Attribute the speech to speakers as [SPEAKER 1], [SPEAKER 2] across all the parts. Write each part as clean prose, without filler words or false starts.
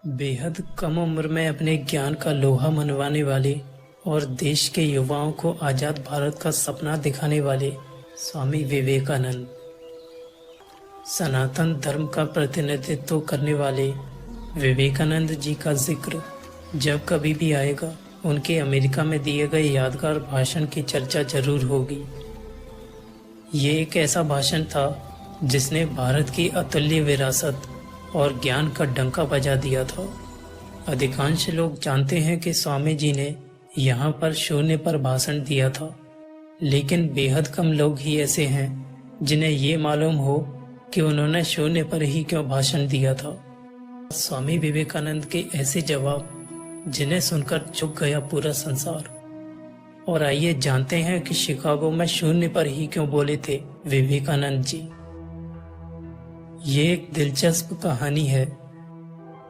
[SPEAKER 1] बेहद कम उम्र में अपने ज्ञान का लोहा मनवाने वाले और देश के युवाओं को आज़ाद भारत का सपना दिखाने वाले स्वामी विवेकानंद, सनातन धर्म का प्रतिनिधित्व करने वाले विवेकानंद जी का जिक्र जब कभी भी आएगा, उनके अमेरिका में दिए गए यादगार भाषण की चर्चा जरूर होगी। ये एक ऐसा भाषण था जिसने भारत की अतुल्य विरासत और ज्ञान का डंका बजा दिया था। अधिकांश लोग जानते हैं कि स्वामी जी ने यहाँ पर शून्य पर भाषण दिया था, लेकिन बेहद कम लोग ही ऐसे हैं जिन्हें ये मालूम हो कि उन्होंने शून्य पर ही क्यों भाषण दिया था। स्वामी विवेकानंद के ऐसे जवाब जिन्हें सुनकर चुप गया पूरा संसार। और आइए जानते हैं कि शिकागो में शून्य पर ही क्यों बोले थे विवेकानंद जी। ये एक दिलचस्प कहानी है।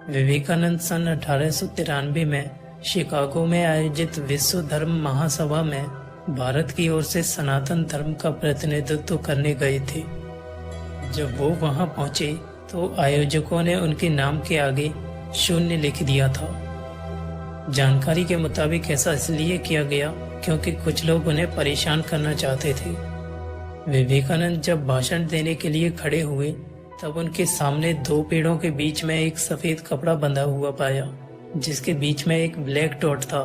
[SPEAKER 1] विवेकानंद सन 1893 में शिकागो में आयोजित विश्व धर्म महासभा में भारत की ओर से सनातन धर्म का प्रतिनिधित्व करने गए थे। जब वो वहां पहुंचे तो आयोजकों ने उनके नाम के आगे शून्य लिख दिया था। जानकारी के मुताबिक ऐसा इसलिए किया गया क्योंकि कुछ लोग उन्हें परेशान करना चाहते थे। विवेकानंद जब भाषण देने के लिए खड़े हुए तब उनके सामने दो पेड़ों के बीच में एक सफेद कपड़ा बंधा हुआ पाया, जिसके बीच में एक ब्लैक डॉट था।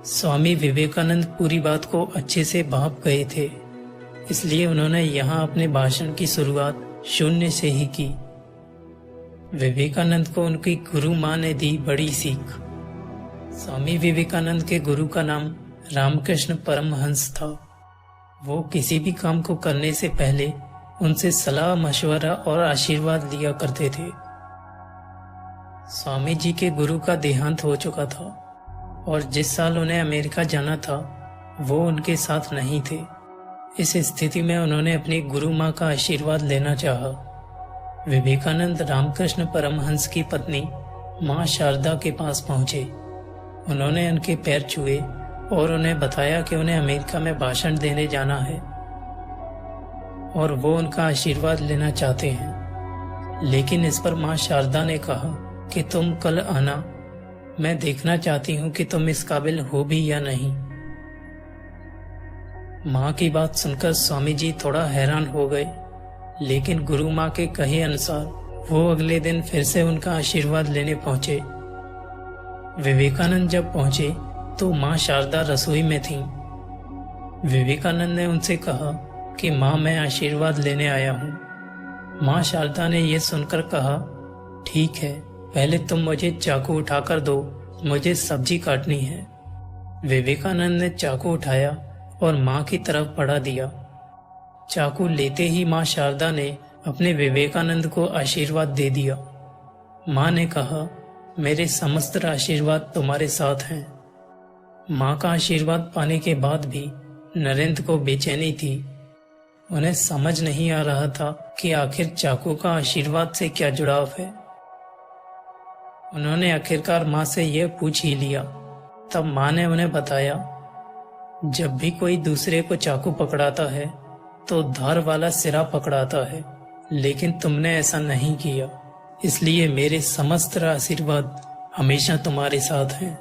[SPEAKER 1] स्वामी विवेकानंद पूरी बात को अच्छे से भांप गए थे, इसलिए उन्होंने यहाँ अपने भाषण की शुरुआत शून्य से ही की। विवेकानंद को उनकी गुरु माँ ने दी बड़ी सीख। स्वामी विवेकानंद के गुरु का नाम रामकृष्ण परमहंस था। वो किसी भी काम को करने से पहले उनसे सलाह मशवरा और आशीर्वाद लिया करते थे। स्वामी जी के गुरु का देहांत हो चुका था और जिस साल उन्हें अमेरिका जाना था वो उनके साथ नहीं थे। इस स्थिति में उन्होंने अपनी गुरु माँ का आशीर्वाद लेना चाहा। विवेकानंद रामकृष्ण परमहंस की पत्नी माँ शारदा के पास पहुंचे। उन्होंने उनके पैर छुए और उन्हें बताया कि उन्हें अमेरिका में भाषण देने जाना है और वो उनका आशीर्वाद लेना चाहते हैं। लेकिन इस पर माँ शारदा ने कहा कि तुम कल आना, मैं देखना चाहती हूँ कि तुम इस काबिल हो भी या नहीं। माँ की बात सुनकर स्वामी जी थोड़ा हैरान हो गए, लेकिन गुरु माँ के कहे अनुसार वो अगले दिन फिर से उनका आशीर्वाद लेने पहुंचे। विवेकानंद जब पहुंचे तो माँ शारदा रसोई में थीं। विवेकानंद ने उनसे कहा कि माँ, मैं आशीर्वाद लेने आया हूँ। माँ शारदा ने यह सुनकर कहा, ठीक है, पहले तुम मुझे चाकू उठाकर दो, मुझे सब्जी काटनी है। विवेकानंद ने चाकू उठाया और माँ की तरफ बढ़ा दिया। चाकू लेते ही माँ शारदा ने अपने विवेकानंद को आशीर्वाद दे दिया। माँ ने कहा, मेरे समस्त आशीर्वाद तुम्हारे साथ हैं। माँ का आशीर्वाद पाने के बाद भी नरेंद्र को बेचैनी थी। उन्हें समझ नहीं आ रहा था कि आखिर चाकू का आशीर्वाद से क्या जुड़ाव है। उन्होंने आखिरकार माँ से यह पूछ ही लिया। तब माँ ने उन्हें बताया, जब भी कोई दूसरे को चाकू पकड़ाता है तो धार वाला सिरा पकड़ाता है, लेकिन तुमने ऐसा नहीं किया, इसलिए मेरे समस्त आशीर्वाद हमेशा तुम्हारे साथ हैं।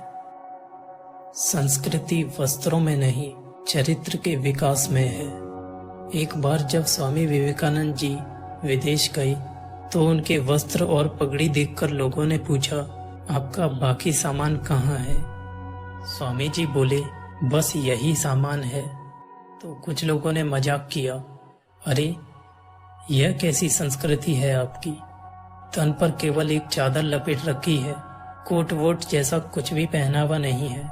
[SPEAKER 1] संस्कृति वस्त्रों में नहीं, चरित्र के विकास में है। एक बार जब स्वामी विवेकानंद जी विदेश गए तो उनके वस्त्र और पगड़ी देखकर लोगों ने पूछा, आपका बाकी सामान कहाँ है? स्वामी जी बोले, बस यही सामान है। तो कुछ लोगों ने मजाक किया, अरे यह कैसी संस्कृति है आपकी? तन पर केवल एक चादर लपेट रखी है, कोट वोट जैसा कुछ भी पहनावा नहीं है।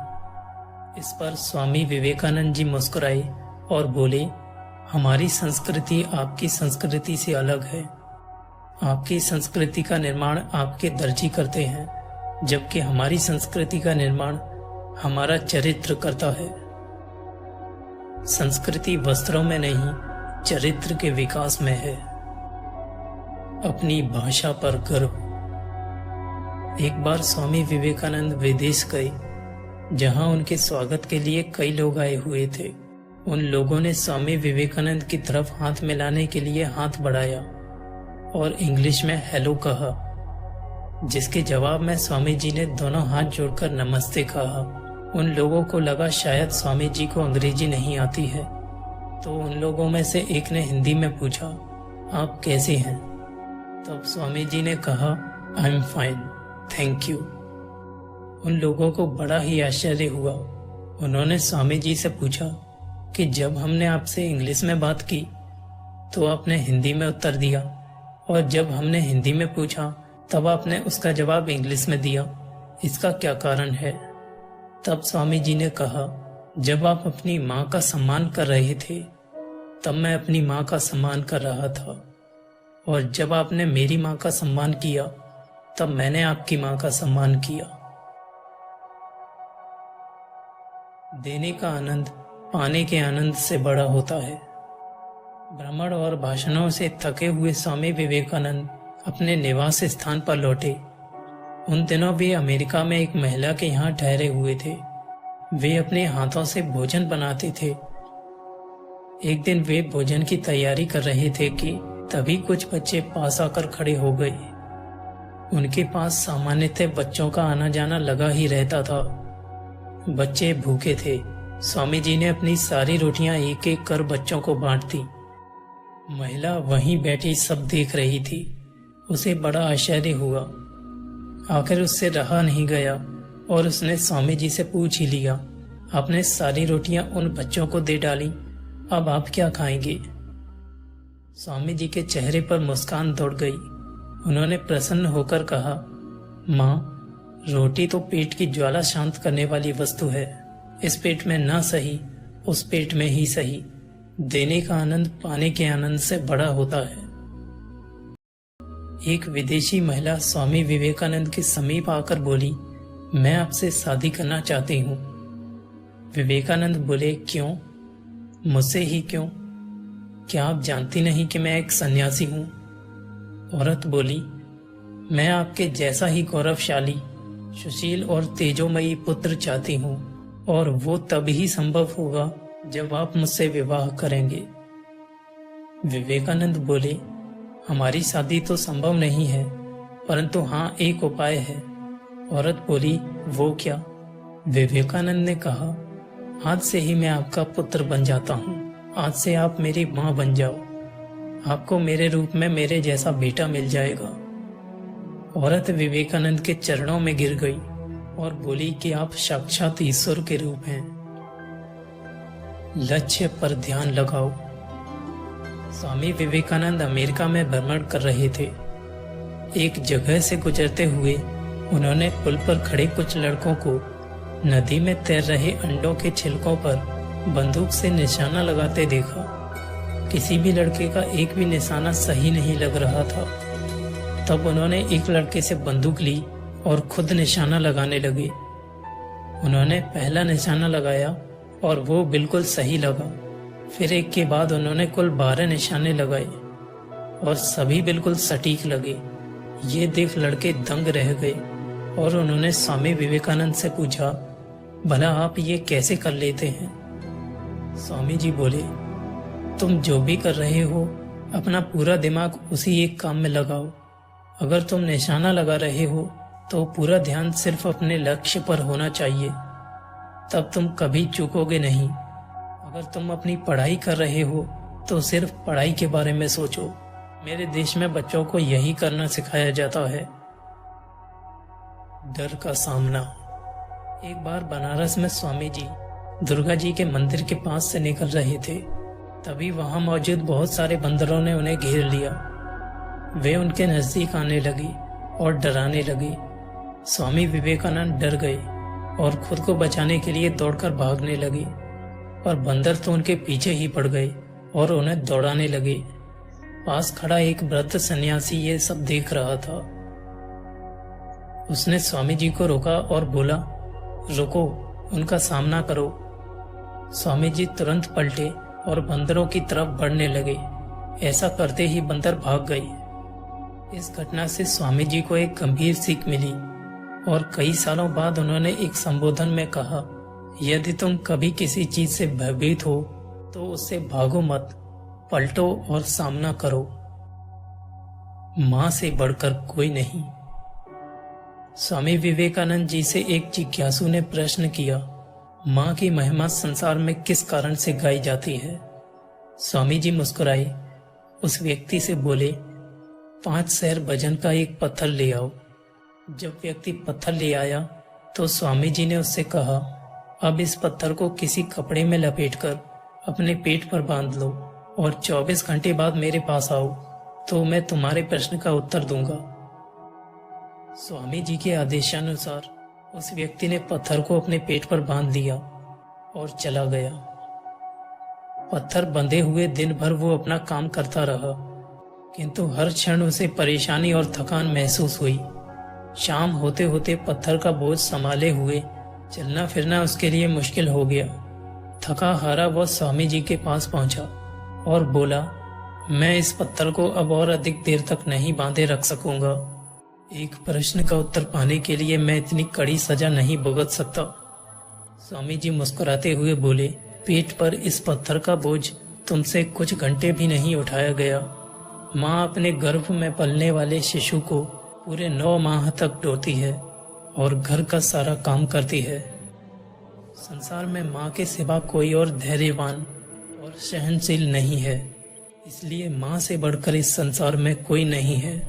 [SPEAKER 1] इस पर स्वामी विवेकानंद जी मुस्कुराए और बोले, हमारी संस्कृति आपकी संस्कृति से अलग है। आपकी संस्कृति का निर्माण आपके दर्जी करते हैं, जबकि हमारी संस्कृति का निर्माण हमारा चरित्र करता है। संस्कृति वस्त्रों में नहीं, चरित्र के विकास में है। अपनी भाषा पर गर्व। एक बार स्वामी विवेकानंद विदेश गए, जहां उनके स्वागत के लिए कई लोग आए हुए थे। उन लोगों ने स्वामी विवेकानंद की तरफ हाथ मिलाने के लिए हाथ बढ़ाया और इंग्लिश में हेलो कहा। जिसके जवाब में स्वामी जी ने दोनों हाथ जोड़कर नमस्ते कहा। उन लोगों को लगा शायद स्वामी जी को अंग्रेजी नहीं आती है, तो उन लोगों में से एक ने हिंदी में पूछा, आप कैसे हैं? तब स्वामी जी ने कहा, I am fine, thank you. उन लोगों को बड़ा ही आश्चर्य हुआ। उन्होंने स्वामी जी से पूछा कि जब हमने आपसे इंग्लिश में बात की तो आपने हिंदी में उत्तर दिया, और जब हमने हिंदी में पूछा तब आपने उसका जवाब इंग्लिश में दिया, इसका क्या कारण है? तब स्वामी जी ने कहा, जब आप अपनी माँ का सम्मान कर रहे थे तब मैं अपनी माँ का सम्मान कर रहा था, और जब आपने मेरी माँ का सम्मान किया तब मैंने आपकी माँ का सम्मान किया। देने का आनंद पाने के आनंद से बड़ा होता है। भ्रमण और भाषणों से थके हुए स्वामी विवेकानंद अपने निवास स्थान पर लौटे। उन दिनों वे अमेरिका में एक महिला के यहाँ ठहरे हुए थे। वे अपने हाथों से भोजन बनाते थे। एक दिन वे भोजन की तैयारी कर रहे थे कि तभी कुछ बच्चे पास आकर खड़े हो गए। उनके पास सामान्यतः बच्चों का आना जाना लगा ही रहता था। बच्चे भूखे थे। स्वामी जी ने अपनी सारी रोटियां एक एक कर बच्चों को बांट दी। महिला वहीं बैठी सब देख रही थी। उसे बड़ा आश्चर्य हुआ। आखिर उससे रहा नहीं गया और उसने स्वामी जी से पूछ ही लिया, आपने सारी रोटियां उन बच्चों को दे डाली, अब आप क्या खाएंगे? स्वामी जी के चेहरे पर मुस्कान दौड़ गई। उन्होंने प्रसन्न होकर कहा, माँ, रोटी तो पेट की ज्वाला शांत करने वाली वस्तु है। इस पेट में ना सही, उस पेट में ही सही। देने का आनंद पाने के आनंद से बड़ा होता है। एक विदेशी महिला स्वामी विवेकानंद के समीप आकर बोली, मैं आपसे शादी करना चाहती हूँ। विवेकानंद बोले, क्यों? मुझसे ही क्यों? क्या आप जानती नहीं कि मैं एक सन्यासी हूँ? औरत बोली, मैं आपके जैसा ही गौरवशाली, सुशील और तेजोमयी पुत्र चाहती हूँ, और वो तभी संभव होगा जब आप मुझसे विवाह करेंगे। विवेकानंद बोले, हमारी शादी तो संभव नहीं है, परंतु हाँ, एक उपाय है। औरत बोली, वो क्या? विवेकानंद ने कहा, आज से ही मैं आपका पुत्र बन जाता हूँ। आज से आप मेरी माँ बन जाओ। आपको मेरे रूप में मेरे जैसा बेटा मिल जाएगा। औरत विवेकानंद के चरणों में गिर गई और बोली कि आप साक्षात ईश्वर के रूप हैं। लक्ष्य पर ध्यान लगाओ। स्वामी विवेकानंद अमेरिका में भ्रमण कर रहे थे। एक जगह से गुजरते हुए उन्होंने पुल पर खड़े कुछ लड़कों को नदी में तैर रहे अंडों के छिलकों पर बंदूक से निशाना लगाते देखा। किसी भी लड़के का एक भी निशाना सही नहीं लग रहा था। तब उन्होंने एक लड़के से बंदूक ली और खुद निशाना लगाने लगे। उन्होंने पहला निशाना लगाया और वो बिल्कुल सही लगा। फिर एक के बाद उन्होंने कुल 12 निशाने लगाए और सभी बिल्कुल सटीक लगे। ये देख लड़के दंग रह गए और उन्होंने स्वामी विवेकानंद से पूछा, भला आप ये कैसे कर लेते हैं? स्वामी जी बोले, तुम जो भी कर रहे हो अपना पूरा दिमाग उसी एक काम में लगाओ। अगर तुम निशाना लगा रहे हो तो पूरा ध्यान सिर्फ अपने लक्ष्य पर होना चाहिए, तब तुम कभी चूकोगे नहीं। अगर तुम अपनी पढ़ाई कर रहे हो तो सिर्फ पढ़ाई के बारे में सोचो। मेरे देश में बच्चों को यही करना सिखाया जाता है। डर का सामना। एक बार बनारस में स्वामी जी दुर्गा जी के मंदिर के पास से निकल रहे थे। तभी वहां मौजूद बहुत सारे बंदरों ने उन्हें घेर लिया। वे उनके नजदीक आने लगे और डराने लगे। स्वामी विवेकानंद डर गए और खुद को बचाने के लिए दौड़कर भागने लगे, पर बंदर तो उनके पीछे ही पड़ गए और उन्हें दौड़ाने लगे। पास खड़ा एक वृद्ध सन्यासी ये सब देख रहा था। उसने स्वामी जी को रोका और बोला, रुको, उनका सामना करो। स्वामी जी तुरंत पलटे और बंदरों की तरफ बढ़ने लगे। ऐसा करते ही बंदर भाग गए। इस घटना से स्वामी जी को एक गंभीर सीख मिली और कई सालों बाद उन्होंने एक संबोधन में कहा, यदि तुम कभी किसी चीज से भयभीत हो तो उससे भागो मत, पलटो और सामना करो। मां से बढ़कर कोई नहीं। स्वामी विवेकानंद जी से एक जिज्ञासु ने प्रश्न किया, माँ की महिमा संसार में किस कारण से गाई जाती है? स्वामी जी मुस्कुराए, उस व्यक्ति से बोले, 5 सेर वजन का एक पत्थर ले आओ। जब व्यक्ति पत्थर ले आया तो स्वामी जी ने उससे कहा, अब इस पत्थर को किसी कपड़े में लपेटकर अपने पेट पर बांध लो और 24 घंटे बाद मेरे पास आओ तो मैं तुम्हारे प्रश्न का उत्तर दूंगा। स्वामी जी के आदेशानुसार उस व्यक्ति ने पत्थर को अपने पेट पर बांध लिया और चला गया। पत्थर बंधे हुए दिन भर वो अपना काम करता रहा, किंतु हर क्षण उसे परेशानी और थकान महसूस हुई। शाम होते होते पत्थर का बोझ संभाले हुए चलना फिरना उसके लिए मुश्किल हो गया। थका हारा वह स्वामी जी के पास पहुंचा और बोला, मैं इस पत्थर को अब और अधिक देर तक नहीं बांधे रख सकूंगा। एक प्रश्न का उत्तर पाने के लिए मैं इतनी कड़ी सजा नहीं भुगत सकता। स्वामी जी मुस्कुराते हुए बोले, पेट पर इस पत्थर का बोझ तुमसे कुछ घंटे भी नहीं उठाया गया। माँ अपने गर्भ में पलने वाले शिशु को पूरे 9 माह तक ढोती है और घर का सारा काम करती है। संसार में माँ के सिवा कोई और धैर्यवान और सहनशील नहीं है, इसलिए माँ से बढ़कर इस संसार में कोई नहीं है।